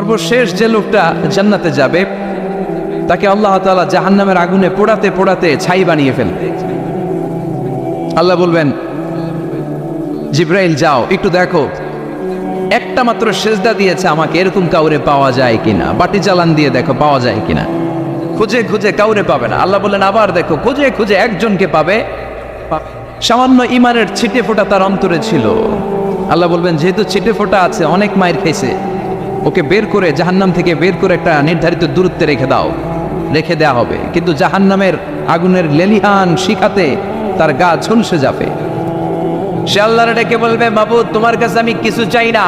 সর্বশেষ যে লোকটা জান্নাতে যাবে তাকে আল্লাহ তাআলা জাহান্নামের আগুনে পোড়াতে পোড়াতে ছাই বানিয়ে ফেলবে। আল্লাহ বলবেন, জিব্রাইল যাও একটু দেখো, একটা মাত্র সেজদা দিয়েছে আমাকে, এরকম কাউরে পাওয়া যায় কিনা। বাটি চালান দিয়ে দেখো পাওয়া যায় কিনা। খুঁজে খুঁজে কাউরে পাবে না। আল্লাহ বললেন আবার দেখো, খুঁজে খুঁজে একজনকে পাবে, সামান্য ইমানের ছিটে ফোঁটা তার অন্তরে ছিল। আল্লাহ বলবেন যেহেতু ছিটে ফোঁটা আছে, অনেক মায়ের খাইছে, ওকে বের করে জাহান্নাম থেকে বের করে একটা নির্ধারিত দূরত্বে রেখে দাও। রেখে দেয়া হবে, কিন্তু জাহান্নামের আগুনের লেলিহান শিখাতে তার গা ঝলসে যাবে। সে আল্লাহর ডেকে বলবে, মাবুদ তোমার কাছে আমি কিছু চাই না,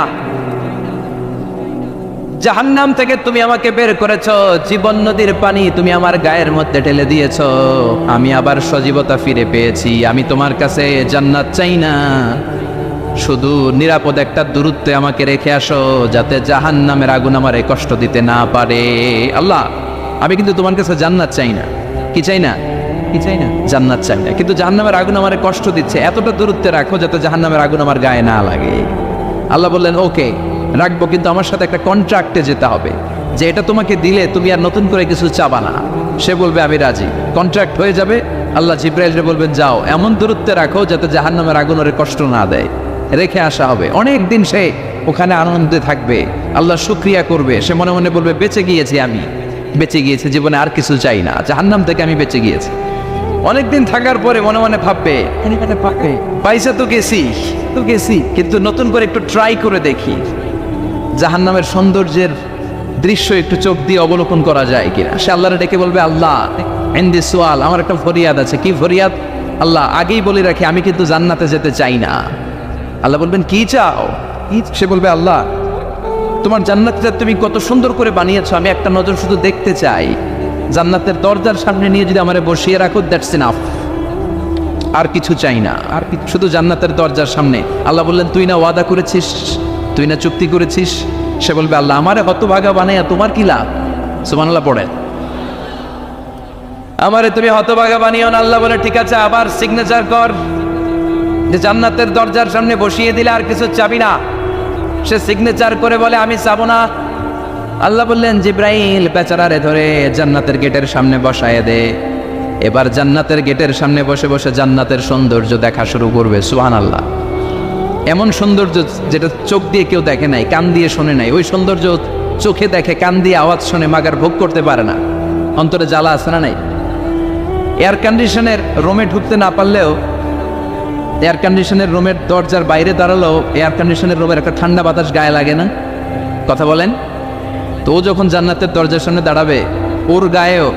জাহান্নাম থেকে তুমি আমাকে বের করেছো, জীবন নদীর পানি তুমি আমার গায়ের মধ্যে ঢেলে দিয়েছো, আমি আবার সজীবতা ফিরে পেয়েছি। আমি তোমার কাছে জান্নাত চাই না, শুধু নিরাপদ একটা দূরত্বে আমাকে রেখে আসো, যাতে জাহান্নামের আগুন আমারে কষ্ট দিতে না পারে। আল্লাহ আমি কিন্তু তোমার কাছে জান্নাত চাই না। কি চাই না? কি চাই না? জান্নাত চাই না, কিন্তু জাহান্নামের আগুন আমারে কষ্ট দিচ্ছে, এতটা দূরত্বে রাখো যাতে জাহান্নামের আগুন আমার গায়ে না লাগে। আল্লাহ বললেন ওকে রাখবো, কিন্তু আমার সাথে একটা কন্ট্রাক্টে যেতে হবে, যে এটা তোমাকে দিলে তুমি আর নতুন করে কিছু চাবা না। সে বলবে আমি রাজি, কন্ট্রাক্ট হয়ে যাবে। আল্লাহ জিব্রাইলকে বলবেন যাও এমন দূরত্বে রাখো যাতে জাহান্নামের আগুন ওরে কষ্ট না দেয়। রেখে আসা হবে, অনেক দিন সে ওখানে আনন্দে থাকবে, আল্লাহ শুকরিয়া করবে। সে মনে মনে বলবে বেঁচে গিয়েছি, আমি বেঁচে গিয়েছি, জীবনে আর কিছু চাই না, জাহান্নাম থেকে আমি বেঁচে গিয়েছি। অনেকদিন থাকার পরে মনে মনে ভাববে পয়সা তো গেছি, কিন্তু নতুন করে একটু ট্রাই করে দেখি, জাহান্নামের সৌন্দর্যের দৃশ্য একটু চোখ দিয়ে অবলোকন করা যায় কিনা। সে আল্লাহরে ডেকে বলবে আল্লাহ ইনদি সুয়াল, আমার একটা ফরিয়াদ আছে। কি ফরিয়াদ? আল্লাহ আগেই বলে রাখি আমি কিন্তু জান্নাতে যেতে চাই না। আল্লাহ বলবেন কি চাও? সে বলবে আল্লাহ তোমার জান্নাতটা তুমি কত সুন্দর করে বানিয়েছো, আমি একটা নজর শুধু দেখতে চাই। জান্নাতের দরজার সামনে নিয়ে যদি আমারে বসিয়ে রাখো, দ্যাটস ইনাফ, আর কিছু চাই না, আর শুধু জান্নাতের দরজার সামনে। আল্লাহ বললেন তুই না ওয়াদা করেছিস, তুই না চুক্তি করেছিস। সে বলবে আল্লাহ আমারে হতভাগা বানাইয়া তোমার কি লাভ? সুবহানাল্লাহ পড়ে, আমারে তুমি হতভাগা বানিও না। আল্লাহ বলে ঠিক আছে, আবার সিগনেচার কর যে জান্নাতের দরজার সামনে বসিয়ে দিলে আর কিছু চাবি না। সে সিগনেচার করে বলে আমি চাবো না। আল্লাহ বললেন জিব্রাইল বেচারারে ধরে জান্নাতের গেটের সামনে বসায় দে। এবার জান্নাতের গেটের সামনে বসে বসে জান্নাতের সৌন্দর্য দেখা শুরু করবে। সুবহানাল্লাহ, এমন সৌন্দর্য যেটা চোখ দিয়ে কেউ দেখে নাই, কান দিয়ে শোনে নাই। ওই সৌন্দর্য চোখে দেখে, কান দিয়ে আওয়াজ শোনে, মাগার ভোগ করতে পারে না। অন্তরে জ্বালা আছে না নাই? এয়ার কন্ডিশনের রুমে ঢুকতে না পারলেও, এয়ার কন্ডিশনের রুমের দরজার বাইরে দাঁড়ালেও এয়ার কন্ডিশনের রুমের একটা ঠান্ডা বাতাস গায়ে লাগে না? কথা বলেন তো। যখন জান্নাতের দরজার সামনে দাঁড়াবে, ওর গায়েও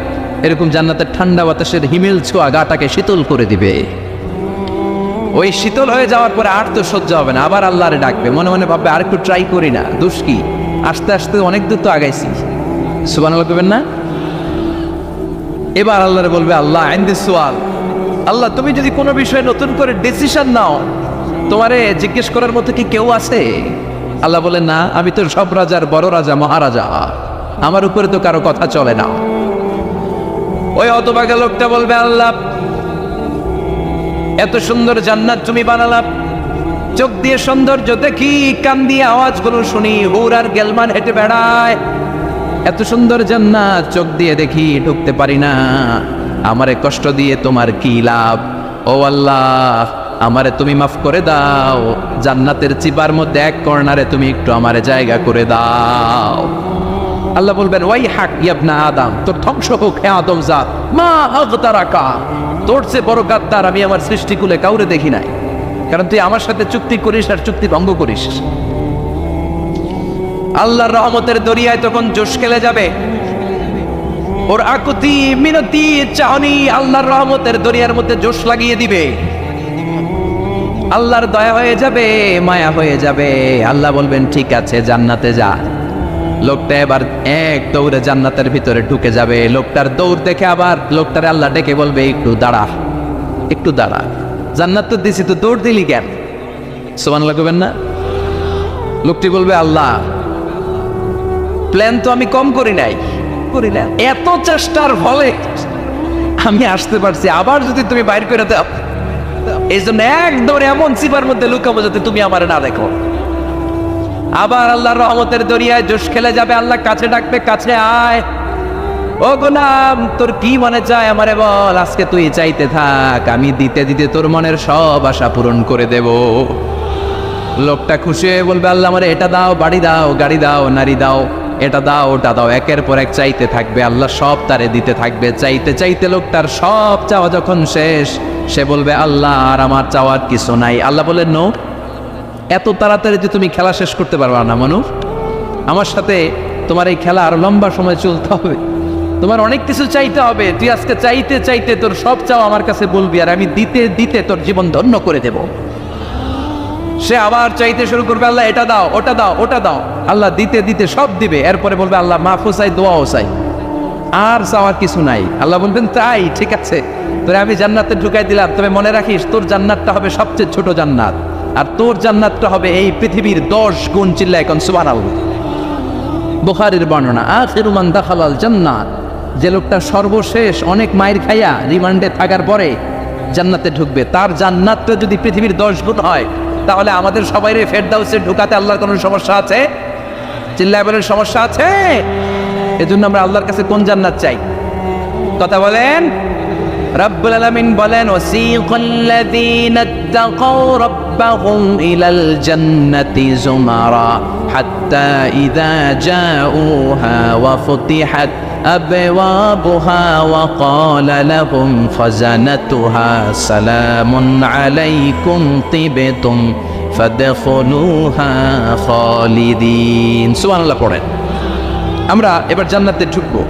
এরকম জান্নাতের ঠান্ডা বাতাসের হিমেল ছোঁয়া গাটাকে শীতল করে দিবে। ওই শীতল হয়ে যাওয়ার পরে আর তো সহ্য হবে না, আবার আল্লাহরে ডাকবে। মনে মনে ভাববে আর একটু ট্রাই করি না, দোষ কি, আস্তে আস্তে অনেক দূর তো আগাইছি। সুবহানাল্লাহ করবেন না? এবার আল্লাহরে বলবে আল্লাহ ইনদি সুয়াল, আল্লাহ তুমি যদি কোনো বিষয়ে নতুন করে ডিসিশন নাও, তোমারে জিজ্ঞেস করার মতো কি কেউ আছে? আল্লাহ বলেন না, আমি তো সব রাজার বড় রাজা, মহারাজা, আমার উপরে তো কারো কথা চলে না। ওই হতভাগা লোকটা বলবে আল্লাহ এত সুন্দর জান্নাত তুমি বানালাম, চোখ দিয়ে সৌন্দর্য দেখি, কান দিয়ে আওয়াজগুলো শুনি, হুর আর গেলমান হেঁটে বেড়ায়, এত সুন্দর জান্নাত চোখ দিয়ে দেখি, ঢুকতে পারি না, আমারে কষ্ট দিয়ে তোমার কি লাভ? ও আল্লাহ আমারে তুমি মাফ করে দাও, জান্নাতের চিপার মধ্যে এক কর্নারে তুমি একটু আমারে জায়গা করে দাও। আল্লাহ বলবেন ওয়াই হাক ইবনা আদম, তোর ধ্বংস হোক হে আদম জাত, মা আগতারাকা, তোর চেয়ে বড় গাদ্দার আমি আমার সৃষ্টিকুলে কাউরে দেখি নাই, কারণ তুই আমার সাথে চুক্তি করিস আর চুক্তি ভঙ্গ করিস। আল্লাহর রহমতের দরিয়ায় তখন জোশ খেলে যাবে, ওর আকুতি মিনতি চাহনি আল্লাহর রহমতের দরিয়ার মধ্যে জোশ লাগিয়ে দিবে। আল্লাহর দয়া হয়ে যাবে, মায়া হয়ে যাবে। আল্লাহ বলবেন ঠিক আছে জান্নাতে যা। লোকটা এবার এক দৌড়ে জান্নাতের ভিতরে ঢুকে যাবে। লোকটার দৌড় দেখে আবার লোকটারে আল্লাহ ডেকে বলবে একটু দাঁড়া, একটু দাঁড়া, জান্নাত তো দিছি, তো দৌড় দিলি কেন? সুবহানাল্লাহ কইবেন না? লোকটি বলবে আল্লাহ প্ল্যান তো আমি কম করি নাই, এত চেষ্টার ফলে আমি আসতে পারছি, আবার যদি তুমি বাইর করে দাও, এই জন্য এক দৌড়ে এমন চিপার মধ্যে লুকাবো যাতে তুমি আমার না দেখো। আবার আল্লাহর রহমতের দরিয়ায় জোশ খেলে যাবে, আল্লাহ কাছে ডাকবে, কাছে আয়, ও গোলাম তোর কি মনে চায় আমারে বল, আজকে তুই চাইতে থাক, আমি দিতে দিতে তোর মনের সব আশা পূরণ করে দেব। লোকটা খুশি হয়ে বলবে, আল্লাহ আমারে এটা দাও, বাড়ি দাও, গাড়ি দাও, নারী দাও, এটা দাও, ওটা দাও, একের পর এক চাইতে থাকবে, আল্লাহ সব তারে দিতে থাকবে। চাইতে চাইতে লোকটার সব চাওয়া যখন শেষ, সে বলবে আল্লাহ আর আমার চাওয়ার কিছু নাই। আল্লাহ বলেন, নো, এত তাড়াতাড়ি যে তুমি খেলা শেষ করতে পারবা না মানু, আমার সাথে তোমার এই খেলা আরো লম্বা সময় চলতে হবে, তোমার অনেক কিছু চাইতে হবে। তুই আজকে চাইতে চাইতে তোর সব চাওয়া আমার কাছে বলবি, আর আমি দিতে দিতে তোর জীবন ধন্য করে দেব। সে আবার চাইতে শুরু করবে, আল্লাহ এটা দাও, ওটা দাও, ওটা দাও, আল্লাহ দিতে দিতে সব দিবে। এরপরে বলবে আল্লাহ মাফও চাই, দোয়াও চাই, আর চাওয়ার কিছু নাই। আল্লাহ বলবেন তাই ঠিক আছে, তোরে আমি জান্নাতে ঢুকাই দিলাম, তবে মনে রাখিস তোর জান্নাতটা হবে সবচেয়ে ছোট জান্নাত, আর তোর জান্নাতটা হবে এই পৃথিবীর 10 গুণ। চিল্লা এখন সুবহানাল্লাহ। বুখারীর বর্ণনা, আখিরু মান দাখালাল জান্নাত, যে লোকটা সর্বশেষ অনেক মায়ের খাইয়া রিমান্ডে থাকার পরে জান্নাতে ঢুকবে, তার জান্নাতটা যদি পৃথিবীর 10 গুণ হয়, তাহলে আমাদের সবাইরে ফেরদাউসে ঢুকাতে আল্লাহর কোনো সমস্যা আছে? চিল্লায় বলেন সমস্যা আছে? এজন্য আমরা আল্লাহর কাছে কোন জান্নাত চাই? কথা বলেন। রব্বুল আলামিন বলেন, ওয়াসিকাল্লাযীনা তাকাউ রাব্বাহুম ইলাল জান্নাতি যুমারা হাত্তা ইযা জাউহা ওয়া ফুতিহাত আবওয়াবুহা ওয়া ক্বালা লাহুম খাজানাতুহা সালামুন আলাইকুম তিবতুম ফাদখুলুহা খালিদিন। সুবহানাল্লাহ পড়েন। আমরা এবার জান্নাতে ঢুকবো,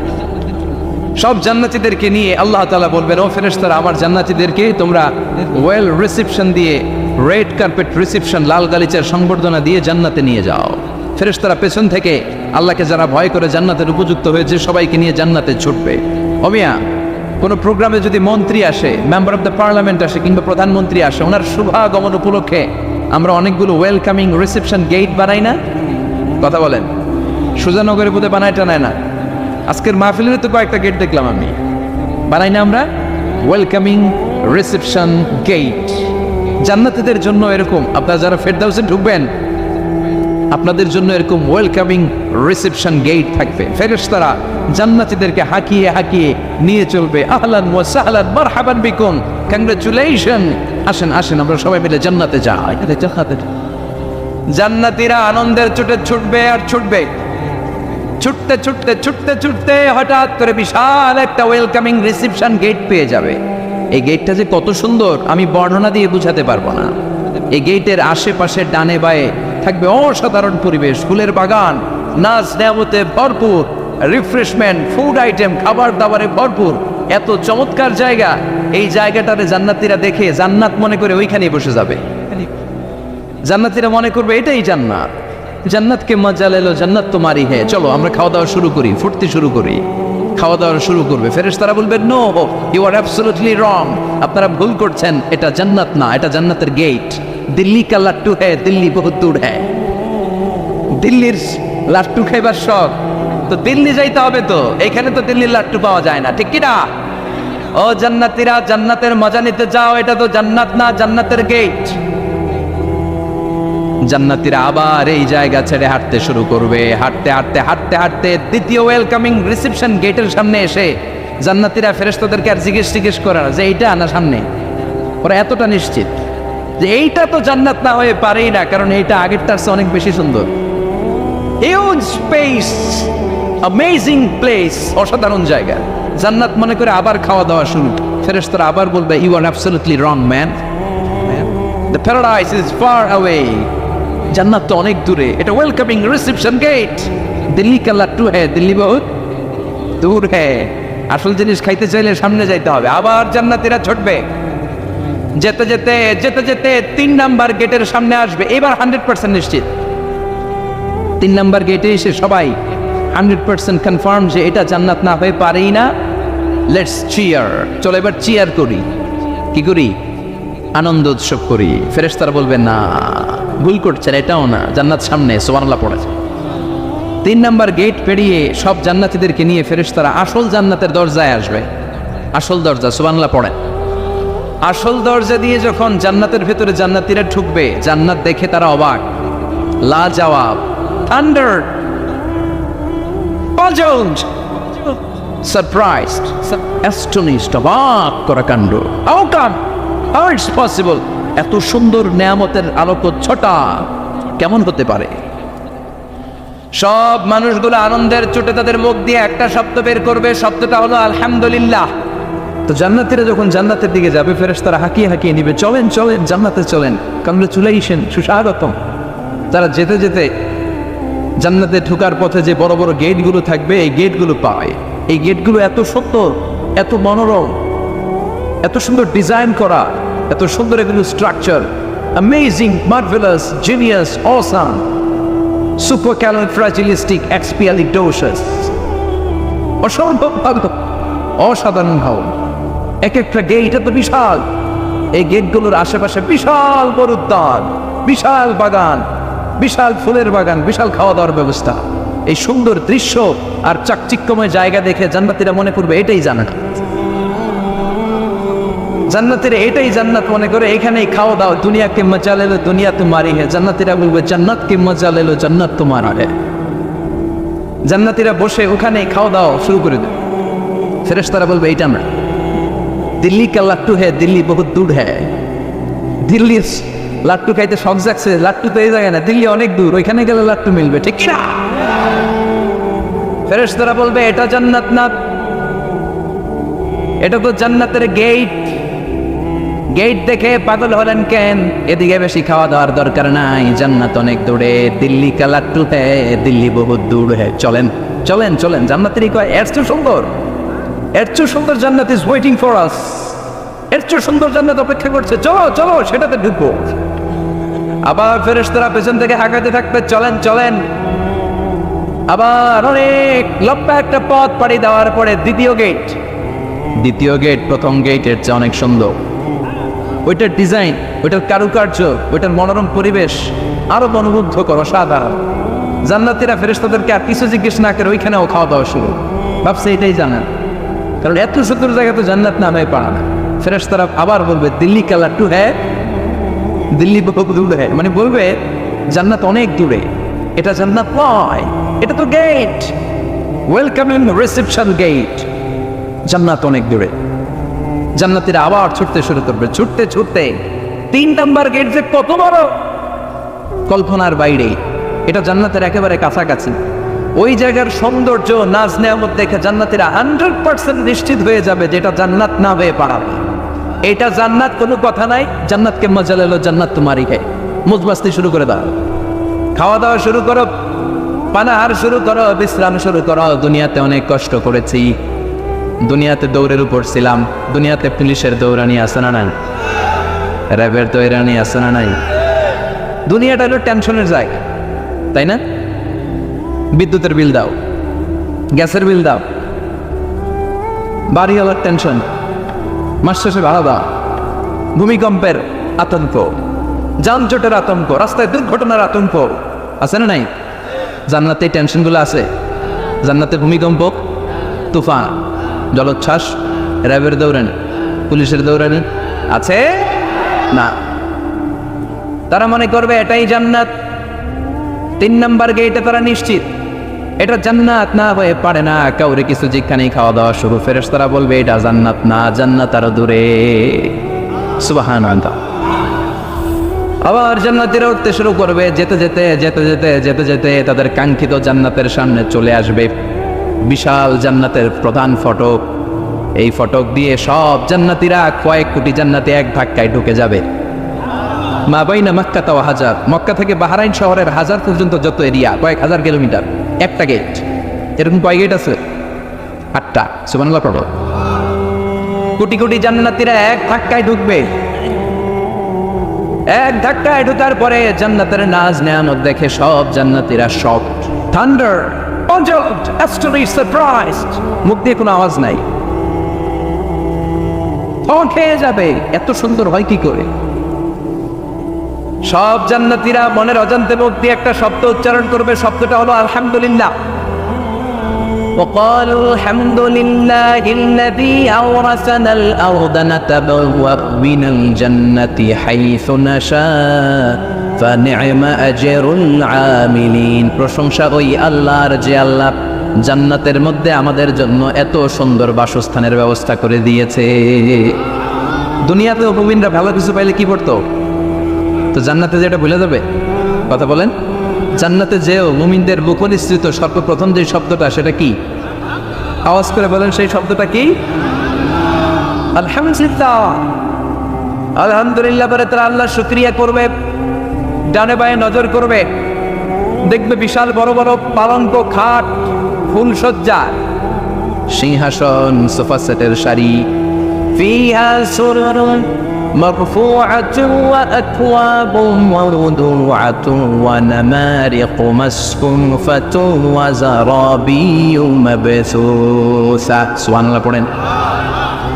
সব জান্নাতীদেরকে নিয়ে আল্লাহ তাআলা বলবেন, ও ফেরেশতারা, আমার জান্নাতীদেরকে তোমরা ওয়েল রিসেপশন দিয়ে, রেড কার্পেট রিসেপশন, লাল গালিচার সংবর্ধনা দিয়ে জান্নাতে নিয়ে যাও। ফেরেশতারা পেছন থেকে আল্লাহকে যারা ভয় করে জান্নাতের উপযুক্ত হয়েছে সবাইকে নিয়ে জান্নাতে ছুটবে। অমিয়া, কোনো প্রোগ্রামে যদি মন্ত্রী আসে, মেম্বার অফ দ্য পার্লামেন্ট আসে, কিংবা প্রধানমন্ত্রী আসে, ওনার শুভাগমন উপলক্ষে আমরা অনেকগুলো ওয়েলকামিং রিসেপশন গেট বানাই না? কথা বলেন। সুজানগরে বোধহয় বানায় টানায় না, আজকের মাহফিলের তো কয়েকটা গেট দেখলাম আমি, বানাই না আমরা ওয়েলকামিং রিসেপশন গেট। জান্নাতীদের জন্য এরকম, আপনারা যারা ফেরদাউসে ঢুকবেন আপনাদের জন্য এরকম ওয়েলকামিং রিসেপশন গেট থাকবে। ফেরেশতারা জান্নাতীদেরকে হাঁকিয়ে হাঁকিয়ে নিয়ে চলবে, আহলান ওয়া সাহলান মারহাবান বিকুম, কংগ্রাচুলেশন, আসেন আসেন আমরা সবাই মিলে জান্নাতে যাই। জান্নাতীরা আনন্দের চোটে ছুটবে আর ছুটবে, ছুটতে ছুটতে ছুটতে ছুটতে হঠাৎ করে বিশাল একটা ওয়েলকামিং রিসেপশন গেট পেয়ে যাবে। এই গেটটা যে কত সুন্দর আমি বর্ণনা দিয়ে বুঝাতে পারবো না। এই গেটের আশেপাশে ডানে বায়ে থাকবে অসাধারণ পরিবেশ, ফুলের বাগান, নাচ নেয়ামতে ভরপুর, রিফ্রেশমেন্ট, ফুড আইটেম, খাবার দাবারে ভরপুর, এত চমৎকার জায়গা। এই জায়গাটারে জান্নাতীরা দেখে জান্নাত মনে করে ওইখানেই বসে যাবে। জান্নাতীরা মনে করবে এটাই জান্নাত, জান্নাতকে মজা লেলো, জান্নাত তোমারই হে, চলো আমরা খাওয়া দাওয়া শুরু করি, ফুটতে শুরু করি। খাওয়া দাওয়া শুরু করবে, ফেরেশতারা বলবে, no, you are absolutely wrong, আপনারা ভুল করছেন, এটা জান্নাত না, এটা জান্নাতের গেট। দিল্লি কা লাট্টু হ্যায়, দিল্লি বহুত দূর হ্যায়। দিল্লির লাট্টু খাইবার শখ তো দিল্লি যাইতে হবে, তো এখানে তো দিল্লির লাট্টু পাওয়া যায় না, ঠিক কিনা? ও জান্নাতীরা, জান্নাতের মজা নিতে যাও, এটা তো জান্নাত না, জান্নাতের গেট। জান্নাতীরা আবার এই জায়গা ছেড়ে হাঁটতে শুরু করবে, হাঁটতে হাঁটতে হাঁটতে হাঁটতে দ্বিতীয় ওয়েলকামিং রিসেপশন গেটের সামনে এসে জান্নাতীরা ফেরেশতাদেরকে আর জিজ্ঞেস করে না যে এইটা না সামনে, ওরা এতটা নিশ্চিত যে এইটা তো জান্নাত না হয়ে পারেই না, কারণ এইটা আগেরটার চেয়ে অনেক বেশি সুন্দর। হিউজ স্পেস, অ্যামেজিং প্লেস, অসাধারণ জায়গা। জান্নাত মনে করে আবার খাওয়া দাওয়া শুরু। ফেরেশতারা আবার বলবে, you are absolutely wrong man, the paradise is far away, জান্নাত তো অনেক দূরে, এটা ওয়েলকামিং রিসেপশন গেট। দিল্লি কা লাট্টু হ্যায়, দিল্লি বহুত দূর হ্যায়। আসল জিনিস খাইতে চাইলে সামনে যাইতে হবে। আবার জান্নাতীরা ছুটবে, যেতে যেতে যেতে যেতে 3 নাম্বার গেটের সামনে আসবে। এবার 100% নিশ্চিত, 3 নাম্বার গেটে এসে সবাই 100% কনফার্ম যে এটা জান্নাত না হয়ে পারেই না। লেটস চিয়ার, চলো এবার চিয়ার করি। কি করি? আনন্দ উৎসব করি। ফেরেশতারা বলবে, না, ভুল করছেন, এটাও না, জান্নাত সামনে। সুবহানাল্লাহ পড়েছে। 3 নাম্বার গেট পেরিয়ে সব জান্নাতীদেরকে নিয়ে ফেরেশতারা আসল জান্নাতের দরজায় আসবে। আসল দরজা, সুবহানাল্লাহ পড়েন। আসল দরজা দিয়ে যখন জান্নাতের ভেতরে জান্নাতীরা ঢুকবে, জান্নাত দেখে তারা অবাক, লাজবাব, thundered, puzzled, surprised, astonished, অবাক করা কাণ্ড। How come? How it's possible? এত সুন্দর নেয়ামতের আলোকচ্ছটা কেমন হতে পারে? সব মানুষগুলো আনন্দের চোটে তাদের মুখ দিয়ে একটা শব্দ বের করবে, শব্দটা হলো আলহামদুলিল্লাহ। তো জান্নাতীরা যখন জান্নাতের দিকে যাবে, ফেরেশতারা হাঁকিয়ে হাঁকিয়ে নিবে, চলেন চলেন জান্নাতে চলেন, কংগ্রেচুলেশন, সুস্বাগতম। তারা যেতে যেতে জান্নাতে ঢোকার পথে যে বড় বড় গেটগুলো থাকবে, এই গেটগুলো পায়। এই গেটগুলো এত সুন্দর, এত মনোরম, এত সুন্দর ডিজাইন করা, এত সুন্দর এগুলো structure, amazing, marvellous, genius, awesome, supercalifragilisticexpialidocious, অসম্ভব ভালো, অসাধারণ ভালো। এক একটা গেট এত বিশাল, এই গেটগুলোর আশেপাশে বিশাল বড় উদ্যান, বিশাল বাগান, বিশাল ফুলের বাগান, বিশাল খাওয়া দাওয়ার ব্যবস্থা। এই সুন্দর দৃশ্য আর চাকচিক্যময় জায়গা দেখে জান্নাতীরা মনে করবে এটাই জান্নাত। জান্নাতীরা এটাই জান্নাত মনে করে, এখানেই খাওয়া দাও। দুনিয়া কে মজা লেলো দুনিয়া তোমারি হে। জান্নাতীরা বলবে জান্নাত কে মজা লেলো জান্নাত তোমার হে। জান্নাতীরা বসে ওখানেই খাওয়া দাওয়া শুরু করে দেবে। ফেরেশতারা বলবে এইটা আমরা, দিল্লি কা লাট্টু হে, দিল্লি বহুত দূর হ্যাঁ। দিল্লি লাট্টু খাইতে শখ জাগছে, লাট্টু তো এই জায়গায় না, দিল্লি অনেক দূর, ওইখানে গেলে লাট্টু মিলবে, ঠিক না? ফেরেশতারা বলবে এটা জান্নাত না, এটা তো জান্নাতের গেট। গেট দেখে পাগল হলেন কেন? এদিকে বেশি খাওয়া দাওয়ার দরকার নাই, জান্নাত অনেক দূরে। দিল্লি কা লাট্টু হে, দিল্লি বহুত দূর হে। চলেন চলেন চলেন। জান্নাতেরই কয় এর চেয়ে সুন্দর, এর চেয়ে সুন্দর জান্নাত ইজ ওয়েটিং ফর আস। এর চেয়ে সুন্দর জান্নাত অপেক্ষা করছে, চলো চলো সেটাতে ঢুকবো। আবার ফেরেশতারা পেছন থেকে হাঁকাতে থাকবে, চলেন চলেন। আবার অনেক লম্বা একটা পথ পাড়ি দেওয়ার পরে দ্বিতীয় গেট। দ্বিতীয় গেট প্রথম গেটের চেয়ে অনেক সুন্দর। ওইটার ডিজাইন, ওইটার কারুকার্য, ওইটার মনোরম পরিবেশ আরো মনোমুগ্ধকর, অসাধারণ। জান্নাতীরা ফেরেশতাদেরকে আর কিছু জিজ্ঞেস না করে ওইখানেও খাওয়া দাওয়া শুরু। ভাবছে এটাই জান্নাত, কারণ এত সুন্দর জায়গা তো জান্নাত নামে পাড়া না। ফেরেশতারা আবার বলবে দিল্লি কা লাট্টু হ্যাঁ, দিল্লি বহুত দূর হ্যাঁ, মানে বলবে জান্নাত অনেক দূরে, এটা জান্নাত নয়, এটা তো gate, welcome in reception gate. জান্নাত অনেক দূরে। জান্নাতীরা আবার ছুটতে শুরু করবে, ছুটতে ছুটতে 3 নাম্বার গেট যে কত বড়, কল্পনার বাইরে। এটা জান্নাতের একেবারে কাছাকাছি। ওই জায়গার সৌন্দর্য, নাজ নেয়ামত দেখে জান্নাতীরা 100% নিশ্চিত হয়ে যাবে যে এটা জান্নাত না হয়ে পারাবে। এটা জান্নাত, কোনো কথা নাই। জান্নাতকে মজা লেলো জান্নাত তোমারই হে। মুজমাস্তি শুরু করে দাও, খাওয়া দাওয়া শুরু করো, পানাহার শুরু করো, বিশ্রাম শুরু করো। দুনিয়াতে অনেক কষ্ট করেছি, দুনিয়াতে দৌড়ের উপর ছিলাম, দুনিয়াতে পুলিশের দৌড়ানি আছে না নাই, র্যাবের দৌড়ানি আছে না নাই। দুনিয়াটা হলো টেনশনের জায়গা, তাই না? বিদ্যুতের বিল দাও, গ্যাসের বিল দাও, বাড়িওয়ালার টেনশন, মাস শেষে ভাড়া দাও, ভূমিকম্পের আতঙ্ক, যানজটের আতঙ্ক, রাস্তায় দুর্ঘটনার আতঙ্ক আছে না নাই? জান্নাতে টেনশনগুলো আছে। জান্নাতে ভূমিকম্প, তুফান, জলোচ্ছ্বাস, র্যাবের দৌড়ানি, পুলিশের দৌড়ানি আছে না। তারা মনে করবে এটাই জান্নাত। 3 নাম্বার গেটে তারা নিশ্চিত এটা জান্নাত না হয়ে পারে না। কাউরে কিছু জিজ্ঞানি খাওয়া দাওয়া শুরু। ফেরেশতারা বলবে এটা জান্নাত না, জান্নাত আরো দূরে। সুবহানাল্লাহ। আবার জান্নাতীরা উঠতে শুরু করবে, যেতে যেতে যেতে যেতে যেতে যেতে তাদের কাঙ্ক্ষিত জান্নাতের সামনে চলে আসবে। বিশাল জান্নাতের প্রধান ফটক। এই ফটক দিয়ে সব জান্নাতীরা, কয়েক কোটি জান্নাতি এক ধাক্কায় ঢুকে যাবে। মা বাইনা মক্কা তাও হাজার, মক্কা থেকে বাহরাইন শহরের হাজার পর্যন্ত যত এরিয়া, কয়েক হাজার কিলোমিটার, একটা গেট। এরকম কয় গেট আছে? 8টা। সুবহানাল্লাহ পড়ো। কোটি কোটি জান্নাতীরা এক ধাক্কায় ঢুকবে। এক ধাক্কায় ঢুকার পরে জান্নাতের নাজ নেয়ামত দেখে সব জান্নাতীরা shocked, thunder, puzzled, astonished, surprised। মুখ দিয়ে কোনো আওয়াজ নাই, খেয়ে যাবে। এত সুন্দর হয় কি করে? সব জান্নাতীরা মনের অজান্তে মুখ দিয়ে একটা শব্দ উচ্চারণ করবে। শব্দটা হলো আলহামদুলিল্লাহ। وقالوا الحمد لله الذي أورثنا الأرض نتبوأ من الجنة حيث نشاء ফানি'মা আজরুল আমিলিন। প্রশংসা ওই আল্লাহর যে আল্লাহ জান্নাতের মধ্যে আমাদের জন্য এত সুন্দর বাসস্থানের ব্যবস্থা করে দিয়েছে। দুনিয়াতে মুমিনরা ভালো কিছু পাইলে কি করতো? তো জান্নাতে যেটা ভুলে যাবে? কথা বলেন। জান্নাতে যেও মুমিনদের মুখনিসৃত সর্বপ্রথম যে শব্দটা, সেটা কি? আওয়াজ করে বলেন, সেই শব্দটা কি? আলহামদুলিল্লাহ। আলহামদুলিল্লাহ বলে তারা আল্লাহর শুকরিয়া করবে, ডানে বায়ে নজর করবে, দেখবে বিশাল বড় বড় পালঙ্ক, খাট, ফুলসজ্জা, সিংহাসন, সোফা সেটের সারি, ফিহা সুরুরুন মারফুআতুন ওয়া আকওয়াবুন মাওদুআতুন ওয়া নামারিকু মাসফুফাতুন ওয়া যারাবিয়্যু মাবসুসা। সুবহানাল্লাহ পড়েন।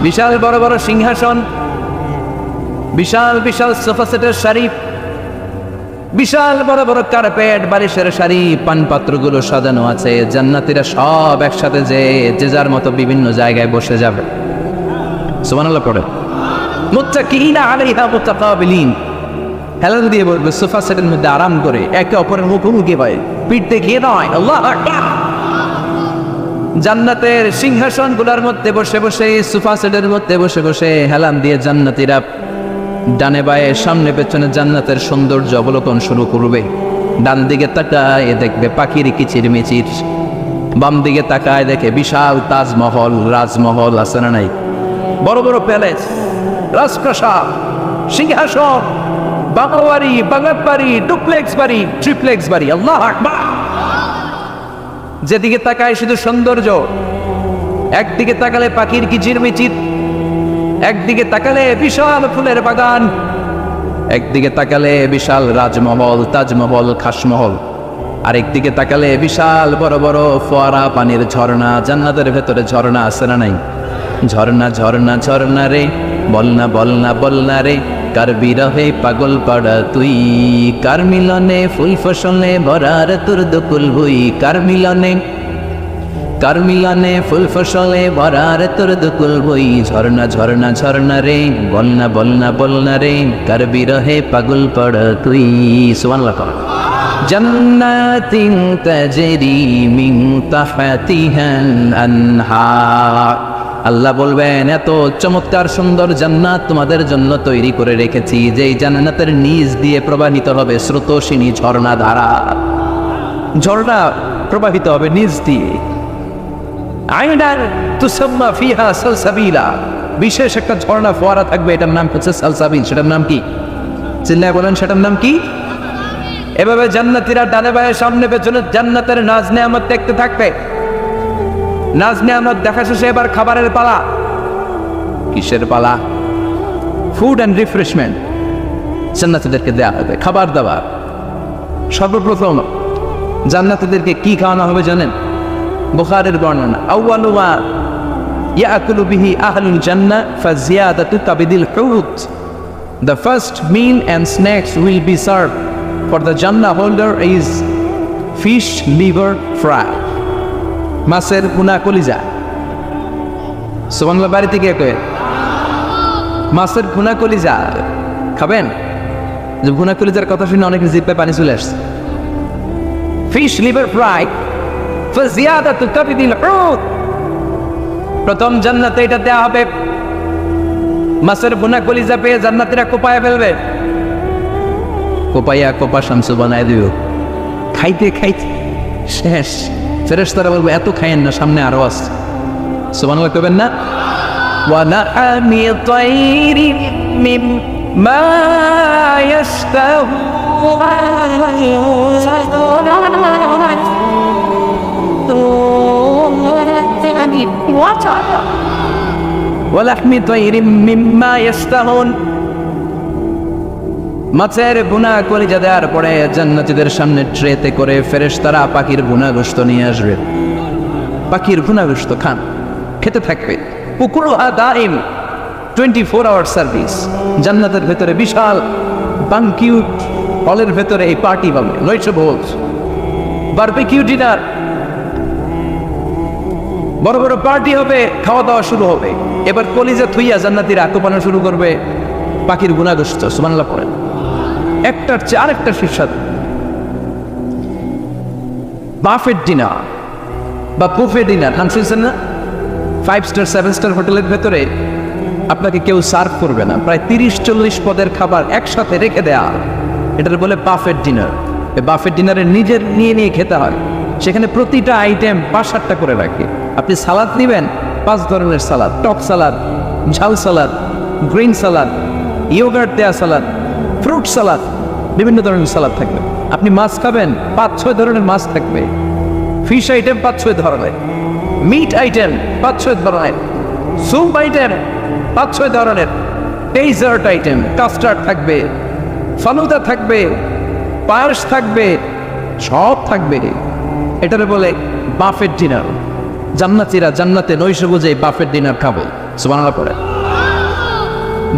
বিশাল বড় বড় সিংহাসন, বিশাল বিশাল সোফা সেটের সারি, বিশাল বড় বড় কার্পেট, বালিশের সারি, পানপাত্রগুলো সাজানো আছে। জান্নাতীরা সব একসাথে যে যার মতো বিভিন্ন জায়গায় বসে যাবে। সুবহানাল্লাহ পড়ে। মুত্তাকিইনা আলাইহা মুতাকাবিলিন, হেলান দিয়ে বলবে সোফা সেটের মধ্যে আরাম করে, একে অপরের মুখোমুখি হয়, পিঠ দেখিয়ে নয়। আল্লাহু আকবার। জান্নাতের সিংহাসনগুলোর মধ্যে বসে বসে, সোফা সেটের মধ্যে বসে বসে হেলান দিয়ে জান্নাতীরা ডানে বায়ে সামনে পেছনে জান্নাতের সৌন্দর্য অবলোকন শুরু করবে। ডান দিকে তাকায় দেখবে পাখির কিচিরমিচির, বাম দিকে তাকায় দেখে বিশাল তাজমহল, রাজমহল আছে না নাই? বড় বড় প্যালেস, রাজপ্রাসাদ, সিংহাসন, বাংলা বাড়ি, বাগাত বাড়ি, ডুপ্লেক্স বাড়ি, ট্রিপ্লেক্স বাড়ি। আল্লাহু আকবার। যেদিকে তাকায় শুধু সৌন্দর্য। একদিকে তাকালে পাখির কিচিরমিচির, একদিকে তাকালে বিশাল ফুলের বাগান, একদিকে তাকালে বিশাল রাজমহল, তাজমহল, খাসমহল, আরেকদিকে তাকালে বিশাল বড় বড় ফোয়ারা, পানির ঝর্ণা। জান্নাতের ভেতরে ঝর্ণা আছে না নাই? ঝর্ণা ঝর্ণা ঝর্ণা রে, বলনা বলনা বলনা রে, কার বিরহে পাগল পাড়া তুই, কার মিলনে ফুল ফসলে ভরার তোর দুকুল ভুই, কার মিলনে, কার মিলনে ফুল ফসলে ভরার তোর দুকুল বই। ঝর্ণা ঝর্ণা ঝর্ণা রে, বলনা বলনা বলনা রে, কার বিরহে পাগল পড় তুই। সুবহানাল্লাহ। জান্নাতিন তাজরি মিন তাহতিহাল আনহার। আল্লাহ বলবেন, এত চমৎকার সুন্দর জান্নাত তোমাদের জন্য তৈরি করে রেখেছি, যেই জান্নাতের নিচ দিয়ে প্রবাহিত হবে স্রোতস্বিনী ঝর্ণা ধারা। ঝর্ণা প্রবাহিত হবে নিচ দিয়ে। আইনান তুসাম্মা ফিহা সালসাবিলা, বিশেষ একটা ঝর্ণা ফোয়ারা থাকবে, এটার নাম হচ্ছে সালসাবিল। সেটার নাম কি? চিল্লায় বলেন, সেটার নাম কি? এভাবে জান্নাতীরা ডানে বায়ে সামনে পেছনে জান্নাতের নাজ নেয়ামত দেখতে থাকবে। নাজ নেয়ামত দেখা শেষে এবার খাবারের পালা। কিসের পালা? ফুড অ্যান্ড রিফ্রেশমেন্ট জান্নাতীদেরকে দেয়া হবে, খাবার দাবার। সর্বপ্রথম জান্নাতীদেরকে কি খাওয়ানো হবে জানেন? বুখারীর বর্ণনা, আউয়ালু মা ইয়াকুলু বিহি আহলুল জান্নাহ ফাজিয়াদাতু কাবিদিল হুত। The first meal and snacks will be served for the Jannah holder is fish liver fry, মাছের ভুনা কলিজা। সুবহানাল্লাহ। বাড়িতে গিয়ে কয়ে মাছের ভুনা কলিজা খাবেন? যে ভুনা কলিজার কথা শুনে অনেকের জিহ্বায় পানি চলে আসছে। ফিশ লিভার ফ্রাই ফাজিয়াদাতু কাবিদিল হুত, প্রথম জান্নাতে এটা দেয়া হবে। মাছের ভুনা কলিজা পেয়ে জান্নাতীরা কোপায় ফেলবে, কোপাইয়া কোপা শামসু বানায় দিব। খাইতে খাইতে শেষ। ফেরেশতারা বলবে, এত খাইয়েন না, সামনে আরো আছে। সুবহানাল্লাহ কইবেন না? ওয়া লাহামি তাইরিন মিম্মা ইয়াশতাহুন। মাছের ভুনা কলিজা দেওয়ার পরে জান্নাতীদের সামনে ট্রেতে করে ফেরেশতারা পাখির ভুনা গোশত নিয়ে আসবে। পাখির ভুনা গোশত খান, খেতে থাকবে। উকুলুহা দাইম, 24 আওয়ার সার্ভিস। জান্নাতের ভেতরে বিশাল বানকিউট হলের ভেতরে এই পার্টি পাবে, নয়শো ভোজ, বারবিকিউ ডিনার, বড় বড় পার্টি হবে, খাওয়া দাওয়া শুরু হবে। এবার কলিজা থুইয়া জান্নাতীরা কোপানো শুরু করবে পাখির ভুনা গোশত। সুবহানাল্লাহ পড়েন। একটার চেয়ে আরেকটা সুস্বাদু। বাফেট ডিনার বা বুফে ডিনার নাম শুনছেন না? 5 স্টার 7 স্টার হোটেলের ভেতরে আপনাকে কেউ সার্ভ করবে না, প্রায় 30-40 পদের খাবার একসাথে রেখে দেয়া, এটার বলে বাফেট ডিনার। এই বাফেট ডিনারে নিজের নিয়ে খেতে হয়। সেখানে প্রতিটা আইটেম 5-7টা করে রাখে। আপনি সালাদ নেবেন, 5 ধরনের সালাদ, টক সালাদ, ঝাল সালাদ, গ্রিন সালাদ, ইয়োগার্ট দেয়া সালাদ, ফ্রুট সালাদ, বিভিন্ন ধরনের সালাদ থাকবে। আপনি মাছ খাবেন, 5-6 ধরনের মাছ থাকবে। ফিশ আইটেম 5-6 ধরনের, মিট আইটেম 5-6 ধরনের, স্যুপ আইটেম 5-6 ধরনের, ডেজার্ট আইটেম, কাস্টার্ড থাকবে, ফালুদা থাকবে, পায়েস থাকবে, সব থাকবে। এটারে বলে বাফেট ডিনার। জান্নাতীরা জান্নাতে নৈশভোজে বাফেট ডিনার খাবে। সুবহানাল্লাহ পড়ে।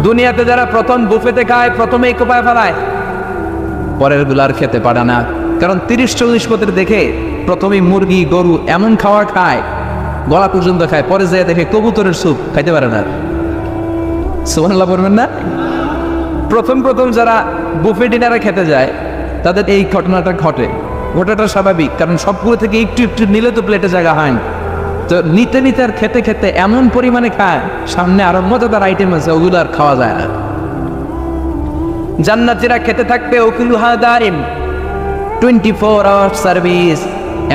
দুনিয়াতে যারা প্রথম বুফেতে খায়, প্রথমেই কোপায় ফেলায়, পরের গুলার খেতে পারে না। কারণ 30-40 পদের দেখে প্রথমেই মুরগি গরু এমন খাওয়া খায়, গলা পর্যন্ত খায়, পরে যায় দেখে কবুতরের স্যুপ খাইতে পারে না। সুবহানাল্লাহ পড়বেন না? প্রথম যারা বুফে ডিনারে খেতে যায় তাদের এই ঘটনাটা ঘটে। ঘটাটা স্বাভাবিক, কারণ সবগুলো থেকে একটু একটু নিলে তো প্লেটে জায়গা হয় না। তো নিতে আর খেতে এমন পরিমাণে খায়, সামনে আরো মজাদার আইটেম আছে, ওগুলো আর খাওয়া যায় না। জান্নাতীরা খেতে থাকবে উকুলুহা দাইম, 24 আওয়ার সার্ভিস।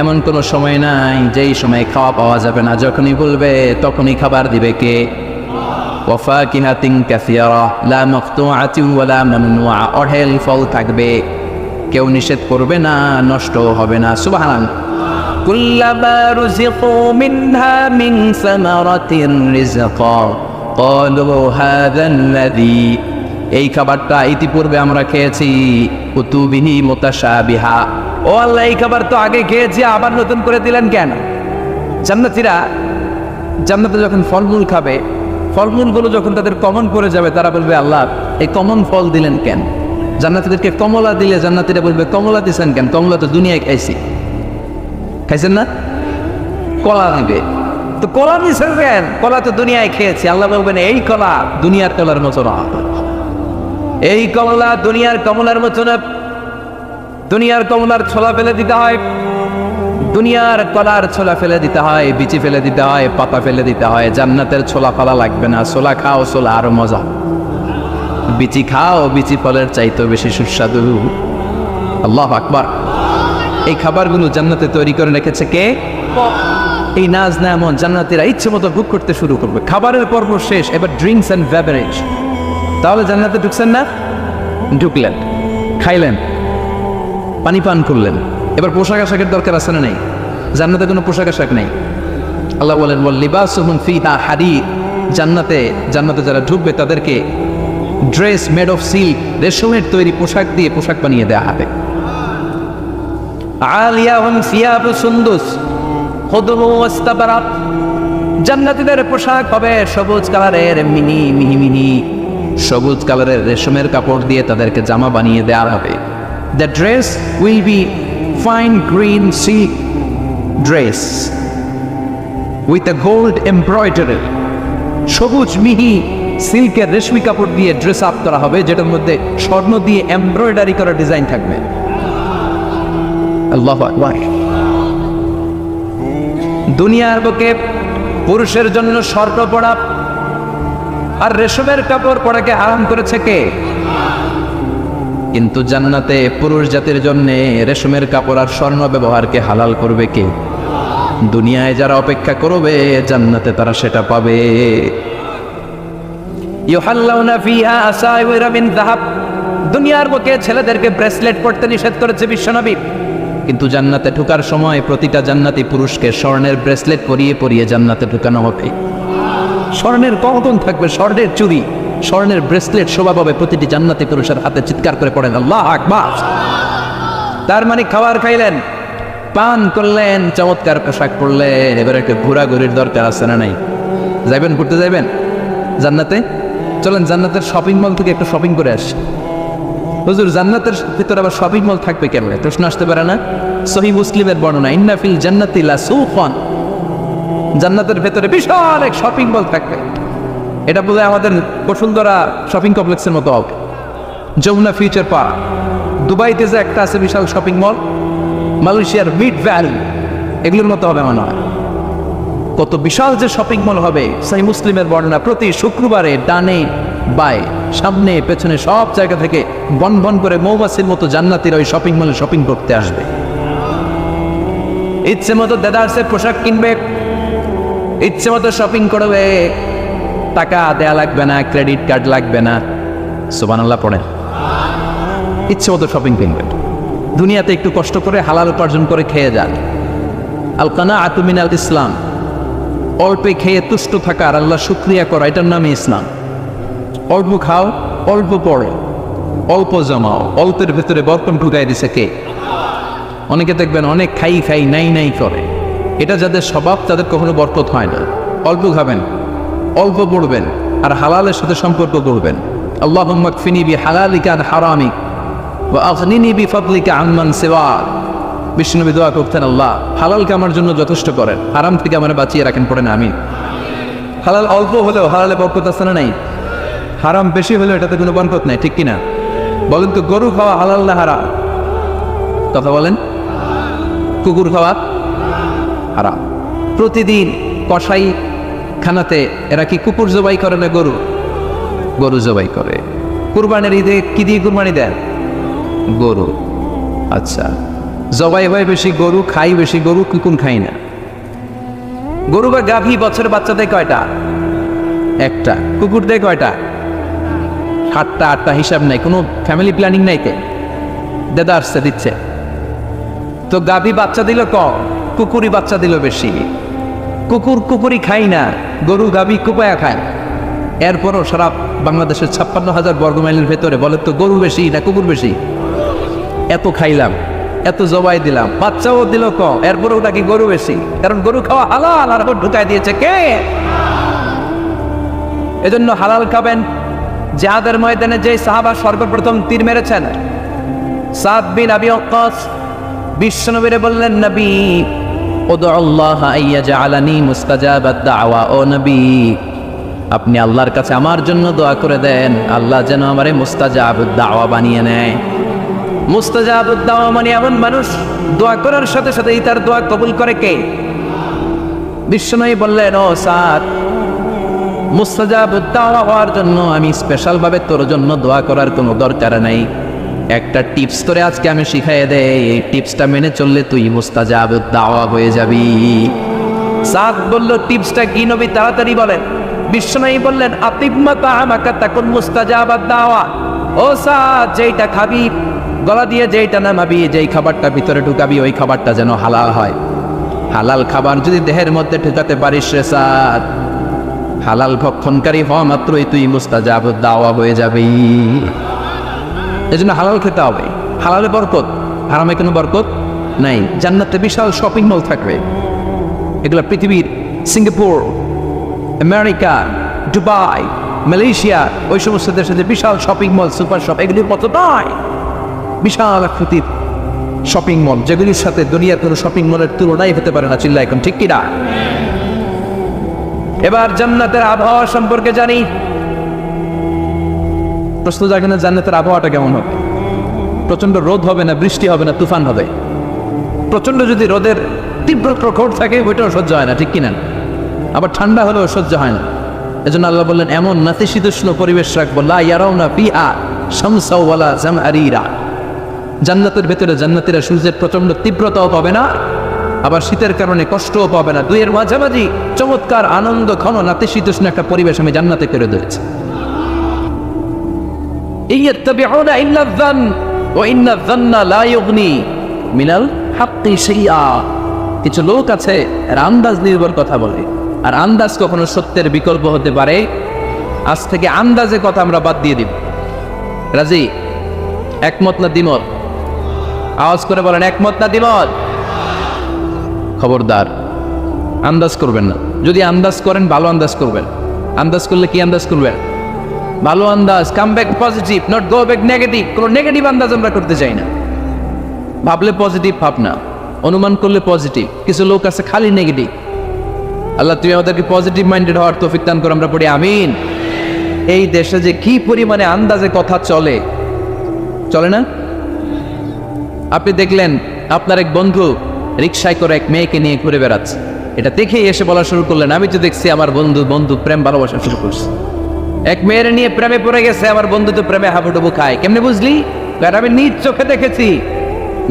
এমন কোনো সময় নাই যেই সময় খাওয়া পাওয়া যাবে না। যখনই বলবে তখনই খাবার দিবে কে? ওয়াফাকিহাতিন কাসীরা লা মাকতুআতিন ওয়ালা মামনুআ। অঢেল ফল থাকবে, কেউ নিষেধ করবে না, নষ্ট হবে না। সুবহানাল্লাহ। কুল্লামা রুজিকু মিনহা মিন সামারাতিন রিজকা ক্বালু হাযাল্লাযী। এই খাবারটা ইতিপূর্বে আমরা খেয়েছি, কুতুবিহি মুতাশাবিহা। ও আল্লাহ, এই খাবার তো আগে খেয়েছি, আবার নতুন করে দিলেন কেন? জান্নাতীরা জান্নাতে যখন ফলমূল খাবে, ফলমূলগুলো যখন তাদের কমন পড়ে যাবে, তারা বলবে আল্লাহ এই কমন ফল দিলেন কেন? জান্নাতীদেরকে কমলা দিলে জান্নাতীরা বলবে কমলা দিছেন কেন? কমলা তো দুনিয়ায় খাইছেন না? কলা নেবে, তো কলা দিছেন কেন? কলা তো দুনিয়ায় খেয়েছি। আল্লাহ বলবেন এই কলা দুনিয়ার কলার মতো না, এই কমলা দুনিয়ার কমলার মতো না। দুনিয়ার কমলার ছোলা ফেলে দিতে হয়, দুনিয়ার কলার ছোলা ফেলে দিতে হয়, বিচি ফেলে দিতে হয়, পাতা ফেলে দিতে হয়। জান্নাতের ছোলা ফেলা লাগবে না। ছোলা খাও, ছোলা আরো মজা। বিচি খাও, বিচি ফলের চাইতেও বেশি সুস্বাদু। আল্লাহু আকবার। এই খাবারগুলো জান্নাতে তৈরি করে রেখেছে কে? এই নাজ নেয়ামত জান্নাতীরা ইচ্ছে মতো ভোগ করতে শুরু করবে। খাবারের পর্ব শেষ, এবার ড্রিঙ্কস এন্ড বেভারেজ। তাহলে জান্নাতে ঢুকছেন না? ঢুকলেন, খাইলেন, পানি পান করলেন, এবার পোশাক আশাকের দরকার আছে না নেই? জান্নাতে কোনো পোশাক আশাক নেই। আল্লাহ বলেন ওয়াল লিবাসুহুম ফিহা হারির। জান্নাতে যারা ঢুকবে তাদেরকে ড্রেস মেড অফ সিল্ক, রেশমের তৈরি পোশাক দিয়ে পোশাক বানিয়ে দেওয়া হবে। আলিয়াহুম সিয়াবু সুন্দুস খুদরু ওয়াস্তাবরাক। জান্নাতীদের পোশাক হবে সবুজ কালারের, মিহি সবুজ কালারের রেশমের কাপড় দিয়ে তাদেরকে জামা বানিয়ে দেওয়া হবে। The dress will be fine green silk dress with a gold embroidery. সবুজ মিহি সিল্কের রেশমি কাপড় দিয়ে ড্রেস আপ করা হবে, যেটার মধ্যে স্বর্ণ দিয়ে এমব্রয়ডারি করা ডিজাইন থাকবে। আল্লাহু আকবার। দুনিয়ার বুকে পুরুষের জন্য স্বর্ণ পরা আর রেশমের কাপড় পরাকে হারাম করেছে কে? কিন্তু জান্নাতে পুরুষ জাতির জন্য রেশমের কাপড় আর স্বর্ণ ব্যবহারকে হালাল করবে কে? দুনিয়ায় যারা অপেক্ষা করবে, জান্নাতে তারা সেটা পাবে। ইউহাল্লাউনা ফিহা আসাইওয়ারা মিন যাহাব। দুনিয়ার বুকে ছেলেদেরকে ব্রেসলেট পরতে নিষেধ করেছে বিশ্বনবী, কিন্তু জান্নাতে ঢোকার সময় প্রতিটা জান্নাতি পুরুষকে স্বর্ণের ব্রেসলেট পরিয়ে জান্নাতে ঢুকানো হবে। স্বর্ণের কঙ্কন থাকবে, স্বর্ণের চুড়ি, স্বর্ণের ব্রেসলেট শোভা পাবে প্রতিটি জান্নাতি পুরুষের হাতে। চিৎকার করে পড়েন আল্লাহু আকবার। তার মানে খাবার খাইলেন, পান করলেন, চমৎকার পোশাক পরলেন, এবার একটা ঘোরাঘুরির দরকার আছে না নাই? যাইবেন, ঘুরতে যাইবেন জান্নাতে? চলেন জান্নাতের শপিং মল থেকে একটু শপিং করে আসি। হুজুর জান্নাতের ভিতরে আবার শপিং মল থাকবে কেন? প্রশ্ন আসতে পারে না? সহিহ মুসলিমের বর্ণনা, ইন্না ফিল জান্নাতি লাসুকান। জান্নাতের ভেতরে বিশাল এক শপিং মল থাকবে। এটা বলে আমাদের বসুন্ধরা শপিং কমপ্লেক্সের মতো হবে। যমুনা ফিউচার পার্ক, দুবাইতে যে একটা আছে বিশাল শপিং মল, মালয়েশিয়ার মিড ভ্যালি, এগুলোর মতো হবে মনে হয়। কত বিশাল যে শপিং মল হবে। সহিহ মুসলিমের বর্ণনা, প্রতি শুক্রবারে ডানে বায়ে সামনে পেছনে সব জায়গা থেকে বন বন করে মৌমাছির মতো জান্নাতীরা ওই শপিং মলে শপিং করতে আসবে। ইচ্ছে মতো দেদারসে পোশাক কিনবে, ইচ্ছে মতো শপিং করবে, টাকা দেয়া লাগবে না, ক্রেডিট কার্ড লাগবে না। সুবহানাল্লাহ পড়েন। ইচ্ছে মতো শপিং কিনবে। দুনিয়াতে একটু কষ্ট করে হালাল উপার্জন করে খেয়ে যান। আল কানাআতু মিনাল ইসলাম, অল্পে খেয়ে তুষ্ট থাকা আর আল্লাহ শুকরিয়া করা, এটার নামই ইসলাম। অল্প খাও, অল্প পড়ো, অল্প জমাও, অল্পের ভেতরে বরকত ঢুকাই দিছে কে? অনেকে দেখবেন অনেক খাই খাই নাই নাই করে, এটা যাদের স্বভাব তাদের কখনো বরকত হয় না। অল্প খাবেন, অল্প পড়বেন, আর হালালের সাথে সম্পর্ক করবেন। আল্লাহুম্মা কফিনি বিহালালিকা আন হারামিক ওয়া আগনিনি বিফাদলিকা আম্মান সিওয়াক। বিষ্ণুনবী দোয়া করতেন, আল্লাহ হালালকে আমার জন্য যথেষ্ট করেন, হারাম থেকে আমার বাঁচিয়ে রাখেন। পড়েন আমিন। হালাল অল্প হলেও হালালে বরকত আছে না নাই? হারাম বেশি হলেও এটাতে কোনো বরকত নাই, ঠিক কিনা? বলেন তো, গরু খাওয়া হালাল না হারাম? কথা বলেন। কুকুর খাওয়া হারাম। প্রতিদিন কসাই খানাতে এরা কি কুকুর জবাই করে না গরু? গরু জবাই করে। কুরবানির ঈদে কি দিয়ে কুরবানি দেন? গরু। আচ্ছা, জবাই হয় বেশি গরু, খাই বেশি গরু, কুকুর খাই না। গরু বা গাভী বছরের বাচ্চা দেয় কয়টা? একটা। কুকুর দেয় কয়টা? 7টা 8টা, হিসাব নাই, কোনো ফ্যামিলি প্ল্যানিং নাই। কে দাদা আসছে দিচ্ছে? তো গাভী বাচ্চা দিল কম, কুকুরই বাচ্চা দিল বেশি। কুকুর কুকুরই খাই না, গরু গাভী কুপায়া খায়। এরপরও সারা বাংলাদেশের 56,000 বর্গমাইলের ভেতরে বলে তো গরু বেশি না কুকুর বেশি? এত খাইলাম, এত জবাই দিলাম, বাচ্চাও দিল কম, এরপরেও নাকি গরু বেশি। কারণ গরু খাওয়া হালাল, আর ঢুকাই দিয়েছে কে? এজন্য হালাল খাবেন। জিহাদের ময়দানে যে সাহাবা সর্বপ্রথম তীর মেরেছেন, সাদ বিন আবি ওয়াক্কাস, বিশ্বনবীরে বললেন, নবী উদউল্লাহ আইয়াজআলানি মুস্তাজাবাদ দাওয়া। ও নবী, আপনি আল্লাহর কাছে আমার জন্য দোয়া করে দেন, আল্লাহ যেন আমারে মুস্তাজাবুদ দাওয়া বানিয়ে নেয়। মুস্তাজাবুদ দাওয়া মানে এমন মানুষ দোয়া করার সাথে সাথেই তার দোয়া কবুল করে কে? বিশ্বনবী বললেন, ও সাদ, মুস্তাজাবুদ দাওয়া হওয়ার জন্য আমি স্পেশাল ভাবে তোর জন্য দোয়া করার কোনো দরকার নাই। একটা টিপস তোরে আজকে আমি শিখাইয়ে দেই, এই টিপসটা মেনে চললে তুই মুস্তাজাবুদ দাওয়া হয়ে যাবি। সাদ বলল, টিপসটা কি নবী? তাড়াতাড়ি বলেন। বিশ্বনবী বললেন, আতিম্মা তাআমাকা তাকুন মুস্তাজাবাদ দাওয়া। ও সাদ, যেইটা খাবি, গলা দিয়ে যেইটা নামাবি, যেই খাবারটা ভিতরে ঢুকাবি, ওই খাবারটা যেন হালাল হয়। হালাল খাবার যদি দেহের মধ্যে ঢুকাতে পারিস রে সাদ, হালাল ভক্ষণকারী হওয়া মাত্রই তুই মুস্তাজাবুদ দাওয়া হয়ে যাবি। এজন্য হালাল খেতে হবে। হালালে বরকত, হারামে কোনো বরকত নাই। জান্নাতে বিশাল শপিং মল থাকবে, এগুলো পৃথিবীর সিঙ্গাপুর, আমেরিকা, দুবাই, মালয়েশিয়া, ওই সমস্ত দেশে যে বিশাল শপিং মল, সুপার শপ, এগুলির মতো নয়। বিশাল আকৃতির শপিং মল, যেগুলির সাথে দুনিয়ার কোনো শপিং মলের তুলনাই হতে পারে না। চিল্লা এখন ঠিক কিনা? এবার জান্নাতের আবহাওয়া সম্পর্কে জানি। প্রশ্ন জাগে না, জান্নাতের আবহাওয়াটা কেমন হবে? প্রচন্ড রোদ হবে না, বৃষ্টি হবে না, তুফান হবে? প্রচন্ড যদি রোদের তীব্র প্রখর থাকে, ওইটাও সহ্য হয় না, ঠিক কিনা? আবার ঠান্ডা হলেও সহ্য হয় না। এজন্য আল্লাহ বললেন, এমন নাতিশীতোষ্ণ পরিবেশ রাখবো, লা ইয়ারাউনা ফিহা শামসা ওয়ালা জামহারিরা। জান্নাতের ভেতরে জান্নাতীরা সূর্যের প্রচন্ড তীব্রতাও পাবে না, আবার শীতের কারণে কষ্টও পাবে না। দুইয়ের মাঝামাঝি চমৎকার আনন্দ ঘন নাতিশীতোষ্ণ একটা পরিবেশ আমি জান্নাতে করে দিয়েছি। ইয়াত্তাবিউনা ইল্লা যান ওয়া ইন্না যান্না লা ইউগনি মিনাল হাক্কি শাইআ। কিছু লোক আছে এরা আন্দাজ নির্ভর কথা বলে, আর আন্দাজ কখনো সত্যের বিকল্প হতে পারে। আজ থেকে আন্দাজে কথা আমরা বাদ দিয়ে দিব। রাজি? একমত না দ্বিমত? আওয়াজ করে বলেন, একমত না দ্বিমত? খবরদার আন্দাজ করবেন না। যদি আন্দাজ করেন, ভালো আন্দাজ করবেন। আন্দাজ করলে কি আন্দাজ করবেন? ভালো আন্দাজ। Come back positive, not go back negative. কোনো নেগেটিভ আন্দাজ আমরা করতে চাই না। ভাবলে পজিটিভ ভাবনা, অনুমান করলে পজিটিভ। কিছু লোক আছে খালি নেগেটিভ। আল্লাহ তুমি আমাদেরকে পজিটিভ মাইন্ডেড হওয়ার তৌফিক দান করো, আমরা পড়ি আমিন। এই দেশে যে কি পরিমাণে আন্দাজে কথা চলে, চলে না? আপনি দেখলেন আপনার এক বন্ধু রিকশায় করে এক মেয়েকে নিয়ে ঘুরে বেড়াচ্ছে, এটা দেখেই এসে বলা শুরু করলেন, আমি তো দেখছি আমার বন্ধু প্রেম ভালোবাসা শুরু করছে, এক মেয়ের নিয়ে প্রেমে পড়ে গেছে, আমার বন্ধু তো প্রেমে হাবুডুবু খায়। কেমনে বুঝলি? কারণ আমি নিজ চোখে দেখেছি।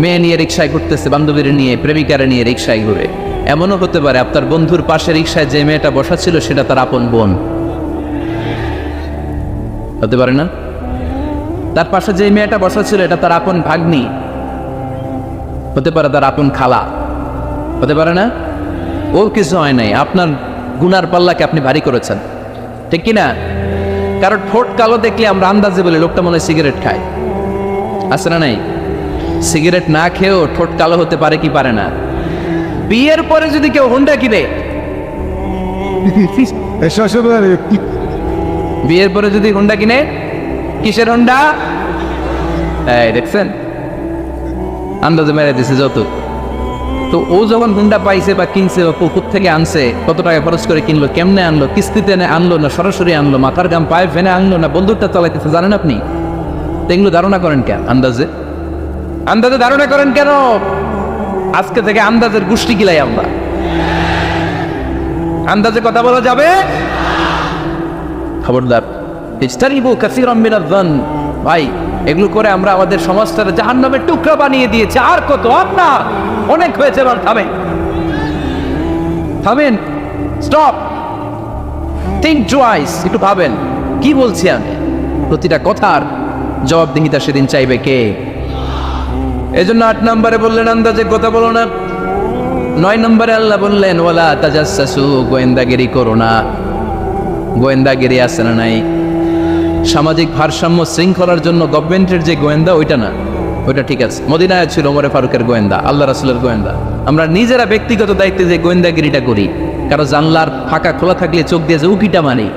মেয়ে নিয়ে রিকশায় ঘুরতেছে, বান্ধবীর নিয়ে, প্রেমিকারে নিয়ে রিকশায় ঘুরে। এমনও হতে পারে আপনার বন্ধুর পাশে রিকশায় যে মেয়েটা বসা ছিল সেটা তার আপন বোন, হতে পারে না? তার পাশে যে মেয়েটা বসা ছিল এটা তার আপন ভাগ্নি, হতে পারে তার আপন খালা, হতে পারে না? ও কিছু হয় নাই, আপনার গুনার পাল্লাকে আপনি ভারী করেছেন, ঠিক কিনা? কারণ ঠোঁট কালো দেখলে আমরা আন্দাজে বলি লোকটা মনে হয় সিগারেট খায়, আছে না নাই? সিগারেট না খেয়েও ঠোঁট কালো হতে পারে কি পারে না? বিয়ের পরে যদি কেউ হোন্ডা কিনে, বিয়ের পরে যদি হোন্ডা কিনে, কিসের হোন্ডা? এই দেখছেন, আন্দাজে মেরে দিছে যত। তো ও যখন হোন্ডা পাইছে বা কিনছে বা পুকুর থেকে আনছে, কত টাকা খরচ করে কিনলো, কেমনে আনলো, কিস্তিতে আনলো না সরাসরি আনলো, মাথার গাম পায়ে ফেনে আনলো না বন্দুকটা চালাইতেছে, জানেন আপনি? এগুলো ধারণা করেন কেন? আন্দাজে আন্দাজে ধারণা করেন কেন? আজকে থেকে আন্দাজের গোষ্ঠী গিলাই আমরা। আন্দাজে কথা বলা যাবে? খবরদার। ইজতানিবু কাসীরাম মিনায-যন। ভাই, এগুলো করে আমরা আমাদের সমাজটাকে জাহান্নামের টুকরা বানিয়ে দিয়েছি। আর কত? আপনার অনেক হয়েছে, এবার থামেন, থামেন, স্টপ, থিঙ্ক টুয়াইস, একটু ভাবেন কি বলছি আমি। প্রতিটা কথার জবাবদিহিতা সেদিন চাইবে কে? এজন্য 8 নম্বরে বললেন আন্দাজে কথা বলো না। 9 নম্বরে আল্লাহ বললেন ওয়ালা তাজাসসু, গোয়েন্দাগিরি করো না। গোয়েন্দাগিরি আছে না নাই? সামাজিক ভারসাম্য শৃঙ্খলার জন্য গভর্নমেন্টের যে গোয়েন্দা ওইটা না, ওইটা ঠিক আছে। মদিনায় ছিল ওমরে ফারুকের গোয়েন্দা, আল্লাহ রাসূলের গোয়েন্দা। আমরা নিজেরা ব্যক্তিগত দায়িত্বে যে গোয়েন্দাগিরিটা করি, কারো জানলার ফাঁকা খোলা থাকলে চোখ দিয়ে যে উকিটা মানি,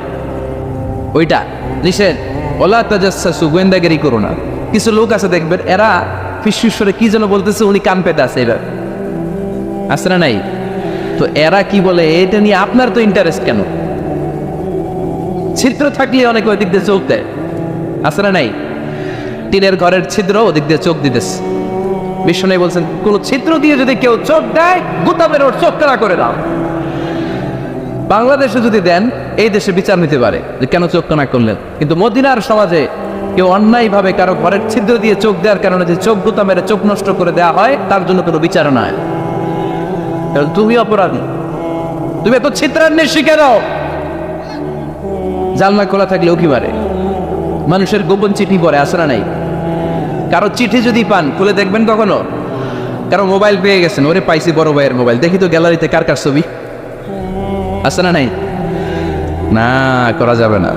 ওইটা নিষেধ। ওয়ালা তাজাসসু, গোয়েন্দাগিরি করো না। কিছু লোক আছে দেখবেন, এরা ফিসফিসরে কি যেন বলতেছে, উনি কান পেতে আছে, এবার আছে না নাই? তো এরা কি বলে এটা নিয়ে আপনার তো ইন্টারেস্ট কেন? ছিদ্র থাকলে অনেকে ওই দিক দিয়ে চোখ দেয়, আছে না নাই? টিনের ঘরের ছিদ্র, ওদিক দিয়ে চোখ দিতেছে। বিষ্ণু বলছেন কোন ছিদ্র দিয়ে যদি কেউ চোখ দেয়, গুতাবের ওর চোখ কানা করে দাও। বাংলাদেশে যদি দেন, এই দেশে বিচার নিতে পারে যে কেন চোখ কানা করলেন। কিন্তু মদিনার সমাজে কেউ অন্যায় ভাবে কারো ঘরের ছিদ্র দিয়ে চোখ দেওয়ার কারণে যে চোখ গুতা মেরে চোখ নষ্ট করে দেওয়া হয়, তার জন্য কোনো বিচার নয়। তুমি অপরাধী, তুমি এত ছিদ্রান্বেষী কেন? জানলা খোলা থাকলে উকি মারে, মানুষের গোপন চিঠি পড়ে, আসে না নাই? কারো চিঠি যদি পান, খুলে দেখবেন কখনো? কারো মোবাইল পেয়ে গেছেন, ওরে পাইছি বড় ভাইয়ের মোবাইল, দেখি তো গ্যালারিতে কার কার ছবি, আসে না নাই? না, করা যাবে না।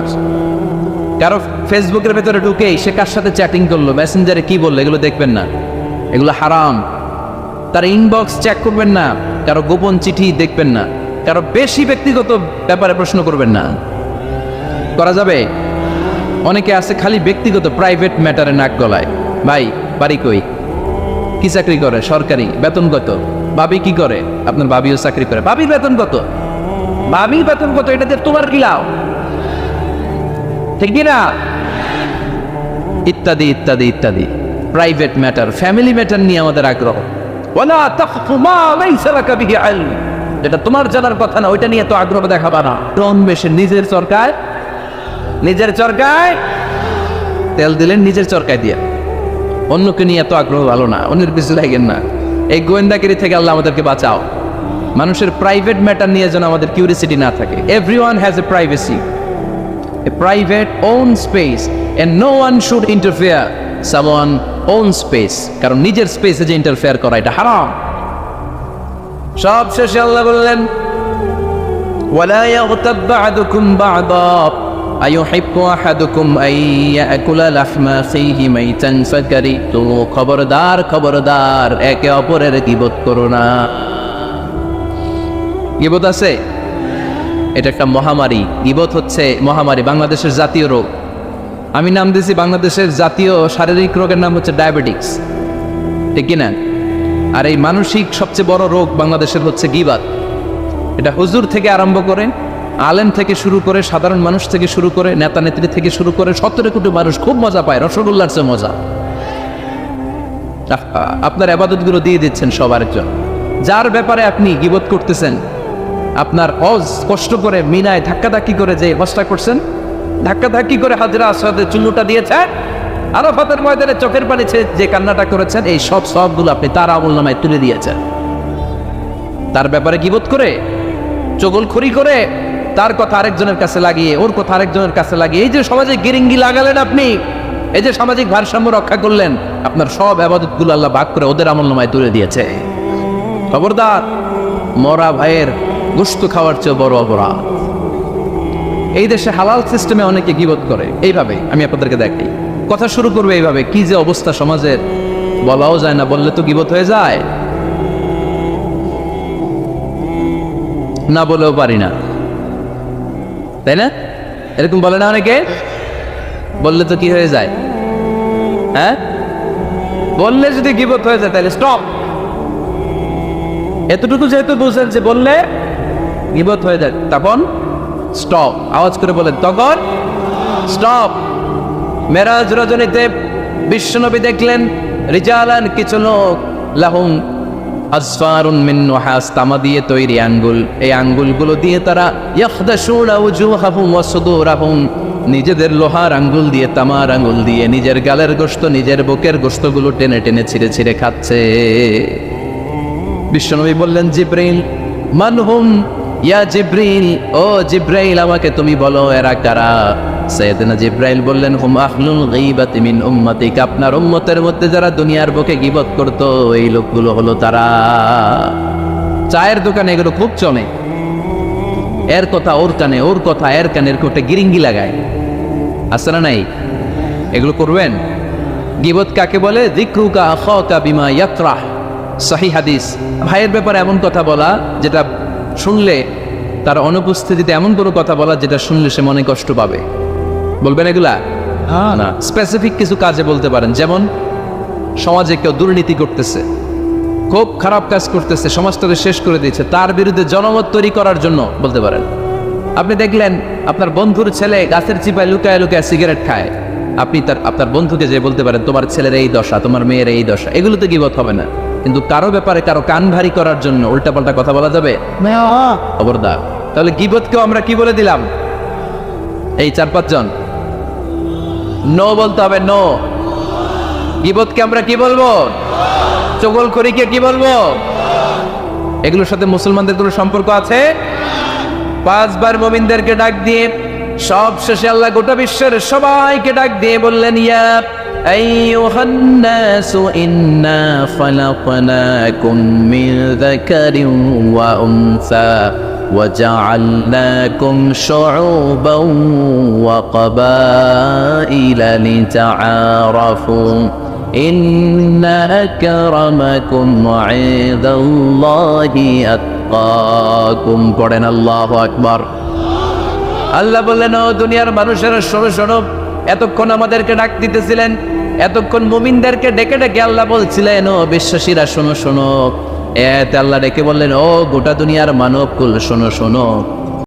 কারো ফেসবুকের ভেতরে ঢুকে সে কার সাথে চ্যাটিং করলো, মেসেঞ্জারে কি বললো, এগুলো দেখবেন না, এগুলো হারাম। তার ইনবক্স চেক করবেন না, কারো গোপন চিঠি দেখবেন না, কারো বেশি ব্যক্তিগত ব্যাপারে প্রশ্ন করবেন না। করা যাবে? অনেকে আছে খালি ব্যক্তিগত প্রাইভেট ম্যাটারে নাক গলায়। ভাই, বাড়ি কই, কি চাকরি করে, সরকারি, বেতন কত? ভাবি কি করে? আপনার ভাবিও চাকরি করে, ভাবির বেতন কত? ভাবির বেতন কত? এটাতে তোমার কি লাভ? ঠিক না? ইত্যাদি ইত্যাদি ইত্যাদি প্রাইভেট ম্যাটার, ফ্যামিলি ম্যাটার নিয়ে আমাদের আগ্রহ। ওয়ালা তাখফু মা লাইসা লাকা বিহি ইলম, যেটা তোমার জানার কথা না, ওইটা নিয়ে তো আগ্রহ দেখাবা না। কোন বেশে নিজের চরকায়, নিজের চরকায় তেল দিলেন, নিজের চরকায় দিয়ে। অন্যকে নিয়ে এত আগ্রহ ভালো না, অন্যের পিছু লাগেন না। এই গোয়েন্দাগিরি থেকে আল্লাহ আমাদেরকে বাঁচাও। মানুষের প্রাইভেট ম্যাটার নিয়ে যেন আমাদের কিউরিসিটি না থাকে। Everyone has a privacy, a private own space, and no one should interfere someone own space, কারণ নিজের স্পেসে যে ইন্টারফেয়ার করা এটা হারাম। সব শেষে আল্লাহ বললেন ওয়ালা ইয়াগতাব বা'দুকুম বা'দা আইয়ুহিব্বু আহাদুকুম আন ইয়াকুলা লাহমা আখিহি মাইতান ফাকারিতুম, খবরদার খবরদার, একে অপরের গীবত করো না। গীবত আছে, এটা একটা মহামারী। গীবত হচ্ছে মহামারী, বাংলাদেশের জাতীয় রোগ। আমি নাম দিয়েছি বাংলাদেশের জাতীয় শারীরিক রোগের নাম হচ্ছে ডায়াবেটিক্স, ঠিক কিনা? আর এই মানসিক সবচেয়ে বড় রোগ বাংলাদেশের হচ্ছে গীবত। এটা হুজুর থেকে আরম্ভ করে, আলেম থেকে শুরু করে, সাধারণ মানুষ থেকে শুরু করে, নেতা নেত্রী থেকে শুরু করে 17 কোটি মানুষ খুব মজা পায়, রসগোল্লার চেয়ে মজা। আপনার ইবাদতগুলো দিয়ে দিচ্ছেন সবার জন্য। যার ব্যাপারে আপনি গীবত করতেছেন, আপনার হজ কষ্ট করে মিনায় ধাক্কাধাক্কি করে যে হজটা করছেন, ধাক্কাধাক্কি করে হাজরা আসওয়াদের চুল্লুটা দিয়েছেন, আরাফাতের ময়দানে চোখের পানি ছেড়ে যে কান্নাটা করেছেন, এই সব সবগুলো আপনি তার আমলনামায় তুলে দিয়েছেন। তার ব্যাপারে গীবত করে, চগলখড়ি করে, তার কথা আরেকজনের কাছে লাগিয়ে, ওর কথা আরেকজনের কাছে লাগিয়ে, এই যে সমাজে গিরিঙ্গি লাগালেন আপনি, এই যে সামাজিক ভারসাম্য রক্ষা করলেন, আপনার সব ইবাদতগুলো আল্লাহ ভাগ করে ওদের আমলনামায় তুলে দিয়েছে। খবরদার, মরা ভাইয়ের গোশত খাওয়ার চেয়ে বড় অপরাধ। এই দেশে হালাল সিস্টেমে অনেকে গীবত করে এইভাবে। আমি আপনাদেরকে দেখাই, কথা শুরু করবে এইভাবে। কি যে অবস্থা সমাজের, বলাও যায় না, বললে তো গীবত হয়ে যায়, না বলেও পারি না, তাই না? এরকম বলে না অনেকে? বললে তো কি হয়ে যায়? হ্যাঁ, বললে যদি গীবত হয়ে যায় তাহলে স্টপ। এতটুকু যেহেতু বুঝেন যে বললে গীবত হয়ে যায়, তখন স্টপ। আওয়াজ করে বলেন, তখন স্টপ। মেরাজ রজনীতে বিশ্বনবী দেখলেন রিজালান, কিছু লোক, লাহুম আসফারুন মিন নুহাস, তামা দিয়ে তৈরি আঙ্গুল, এই আঙ্গুলগুলো দিয়ে তারা ইয়াখদাশুনা উজুহাহুম ওয়া সুদুরাহুম, নিজেদের লোহার আঙ্গুল দিয়ে, তামার আঙ্গুল দিয়ে নিজের গালের গোশত, নিজের বুকের গোশতগুলো টেনে টেনে ছিঁড়ে ছিঁড়ে খাচ্ছে। বিশ্বনবী বললেন, জিব্রাইল, মানহুম ইয়া জিব্রাইল, ও জিব্রাইল আমাকে তুমি বলো এরা কারা? সাইয়েদনা জিব্রাইল বললেন, হুম আহলুল গীবাতি মিন উম্মতিক, আপনার উম্মতের মধ্যে যারা দুনিয়ার বুকে গীবত করতো, এই লোকগুলো হলো তারা। চায়ের দোকানে এগুলো খুব চলে, এর কথা ওর কানে, ওর কথা এর কানের কোটে গিরিঙ্গি লাগায়, আছে না নাই? এগুলো করবেন। গীবত কাকে বলে? যিকরুকা আখাকা বিমা ইয়াকরাহ, সহিহ হাদিস। ভাইয়ের ব্যাপারে এমন কথা বলা যেটা শুনলে, তার অনুপস্থিতিতে এমন কোনো কথা বলা যেটা শুনলে সে মনে কষ্ট পাবে। বলবেন এগুলা? না, স্পেসিফিক কিছু কাজে বলতে পারেন। যেমন সমাজে কেউ দুর্নীতি করতেছে, খুব খারাপ কাজ করতেছে, সমাজটাকে শেষ করে দিয়েছে, তার বিরুদ্ধে জনমত তৈরি করার জন্য বলতে পারেন। আপনি দেখলেন আপনার বন্ধুর ছেলে গাছের চিপায় লুকায় লুকায় সিগারেট খায়, আপনি আপনার বন্ধুকে যে বলতে পারেন, তোমার ছেলের এই দশা, তোমার মেয়ের এই দশা। এগুলো তো গীবত হবে না, কিন্তু কারো ব্যাপারে কারো কান ভারী করার জন্য উল্টাপাল্টা কথা বলা যাবে? খবরদার। তাহলে গীবতকেও আমরা কি বলে দিলাম? এই 4-5 জন নো বলতে হবে, নো। গীবতকে আমরা কি বলবো? চগলখড়িকে কি বলবো? এগুলোর সাথে মুসলমানদের কোনো সম্পর্ক আছে? 5 বার মুমিনদেরকে ডাক দিয়ে সব শেষে আল্লাহ গোটা বিশ্বের সবাইকে ডাক দিয়ে বললেন, ইয়া আইয়ুহান নাসু ইন্না খালাকনাকুম মিন যাকারিন ওয়া উনসা وجعلناكم شعوبا وقبائل لتعارفوا إن أكرمكم عند الله أتقاكم। পড়েন আল্লাহু আকবার। আল্লাহ বললেন, ও দুনিয়ার মানুষেরা শোনো শোনো, এতক্ষণ আমাদেরকে ডাক দিতেছিলেন, এতক্ষণ মুমিনদেরকে ডেকে ডেকে আল্লাহ বলছিলেন, ও বিশ্বাসীরা শোনো শোনো। এতে আল্লাহ ডেকে বললেন, ও গোটা দুনিয়ার মানবকুল শোনো শোনো,